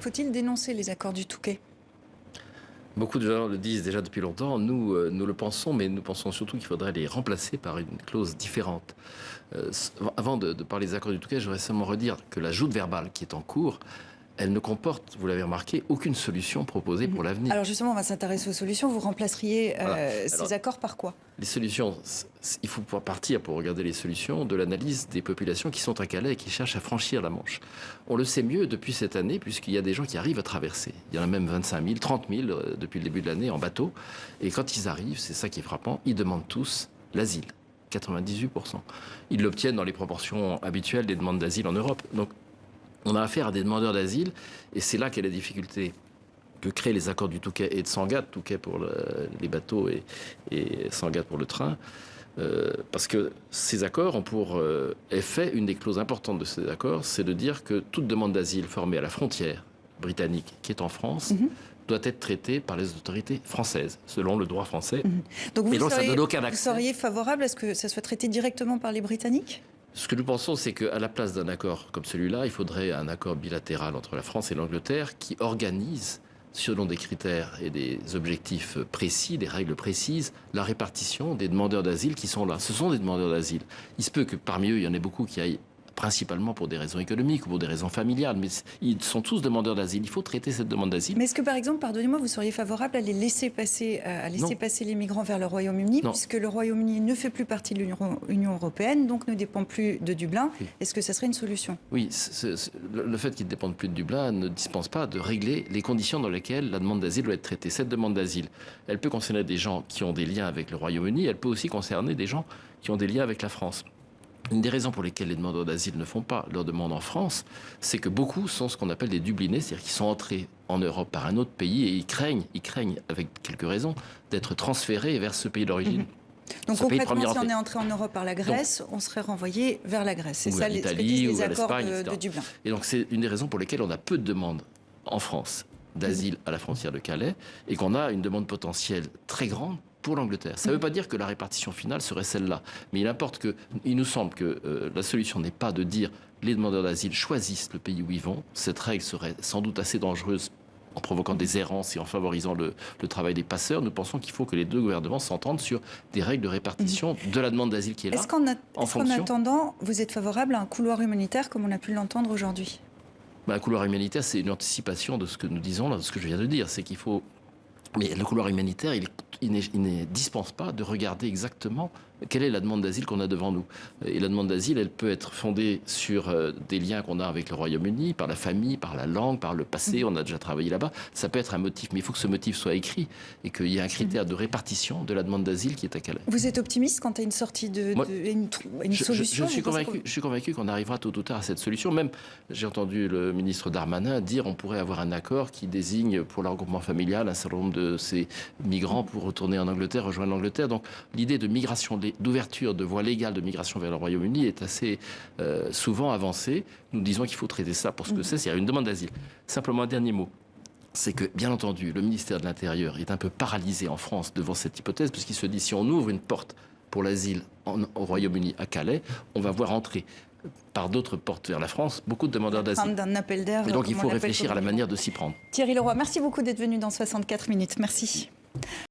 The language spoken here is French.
Faut-il dénoncer les accords du Touquet? Beaucoup de gens le disent déjà depuis longtemps, nous le pensons, mais nous pensons surtout qu'il faudrait les remplacer par une clause différente. Avant de parler des accords du Touquet, je voudrais seulement redire que la joute verbale qui est en cours, elle ne comporte, vous l'avez remarqué, aucune solution proposée pour l'avenir. Alors justement, on va s'intéresser aux solutions. Vous remplaceriez ces accords par quoi? Les solutions, il faut pouvoir partir pour regarder les solutions de l'analyse des populations qui sont à Calais et qui cherchent à franchir la Manche. On le sait mieux depuis cette année puisqu'il y a des gens qui arrivent à traverser. Il y en a même 25 000, 30 000 depuis le début de l'année en bateau. Et quand ils arrivent, c'est ça qui est frappant, ils demandent tous l'asile. 98%. Ils l'obtiennent dans les proportions habituelles des demandes d'asile en Europe. Donc on a affaire à des demandeurs d'asile et c'est là qu'est la difficulté que créent les accords du Touquet et de Sangatte, Touquet pour les bateaux et Sangatte pour le train, parce que ces accords ont pour effet, une des clauses importantes de ces accords, c'est de dire que toute demande d'asile formée à la frontière britannique qui est en France doit être traitée par les autorités françaises, selon le droit français. Donc vous, ça donne aucun accès. Vous seriez favorable à ce que ça soit traité directement par les Britanniques? Ce que nous pensons, c'est qu'à la place d'un accord comme celui-là, il faudrait un accord bilatéral entre la France et l'Angleterre qui organise, selon des critères et des objectifs précis, des règles précises, la répartition des demandeurs d'asile qui sont là. Ce sont des demandeurs d'asile. Il se peut que parmi eux, il y en ait beaucoup qui aillent principalement pour des raisons économiques ou pour des raisons familiales, mais ils sont tous demandeurs d'asile. Il faut traiter cette demande d'asile. Mais est-ce que, par exemple, pardonnez-moi, vous seriez favorable à les laisser passer, passer les migrants vers le Royaume-Uni, puisque le Royaume-Uni ne fait plus partie de l'Union européenne, donc ne dépend plus de Dublin? Oui. Est-ce que ça serait une solution? Oui, le fait qu'ils ne dépendent plus de Dublin ne dispense pas de régler les conditions dans lesquelles la demande d'asile doit être traitée. Cette demande d'asile, elle peut concerner des gens qui ont des liens avec le Royaume-Uni, elle peut aussi concerner des gens qui ont des liens avec la France. Une des raisons pour lesquelles les demandeurs d'asile ne font pas leur demande en France, c'est que beaucoup sont ce qu'on appelle des dublinés, c'est-à-dire qu'ils sont entrés en Europe par un autre pays et ils craignent avec quelques raisons, d'être transférés vers ce pays d'origine. Donc concrètement, si on est entré en Europe par la Grèce, on serait renvoyé vers la Grèce. C'est ça l'Italie ou accords l'Espagne, de Dublin. Et donc c'est une des raisons pour lesquelles on a peu de demandes en France d'asile à la frontière de Calais et qu'on a une demande potentielle très grande pour l'Angleterre. Ça ne veut pas dire que la répartition finale serait celle-là, mais il nous semble que la solution n'est pas de dire les demandeurs d'asile choisissent le pays où ils vont. Cette règle serait sans doute assez dangereuse en provoquant des errances et en favorisant le travail des passeurs. Nous pensons qu'il faut que les deux gouvernements s'entendent sur des règles de répartition de la demande d'asile qui est là. Est-ce qu'en attendant, vous êtes favorable à un couloir humanitaire comme on a pu l'entendre aujourd'hui? Un couloir humanitaire, c'est une anticipation de ce que nous disons là, de ce que je viens de dire. C'est qu'il faut... Mais le couloir humanitaire, il ne dispense pas de regarder exactement quelle est la demande d'asile qu'on a devant nous. Et la demande d'asile, elle peut être fondée sur des liens qu'on a avec le Royaume-Uni, par la famille, par la langue, par le passé. On a déjà travaillé là-bas. Ça peut être un motif, mais il faut que ce motif soit écrit et qu'il y ait un critère de répartition de la demande d'asile qui est à Calais. Vous êtes optimiste quant à une sortie une solution? Je suis convaincu qu'on arrivera tôt ou tard à cette solution. Même, j'ai entendu le ministre Darmanin dire qu'on pourrait avoir un accord qui désigne pour le regroupement familial un certain nombre de ces migrants pour retourner en Angleterre, rejoindre l'Angleterre. Donc l'idée de migration, d'ouverture de voies légales de migration vers le Royaume-Uni est assez souvent avancée. Nous disons qu'il faut traiter ça pour ce que c'est, c'est-à-dire une demande d'asile. Simplement un dernier mot. C'est que, bien entendu, le ministère de l'Intérieur est un peu paralysé en France devant cette hypothèse, puisqu'il se dit si on ouvre une porte pour l'asile au Royaume-Uni à Calais, on va voir entrer par d'autres portes vers la France beaucoup de demandeurs d'asile. D'un appel d'air. Et donc il faut réfléchir à la manière de s'y prendre. Thierry Leroy, merci beaucoup d'être venu dans 64 minutes. Merci.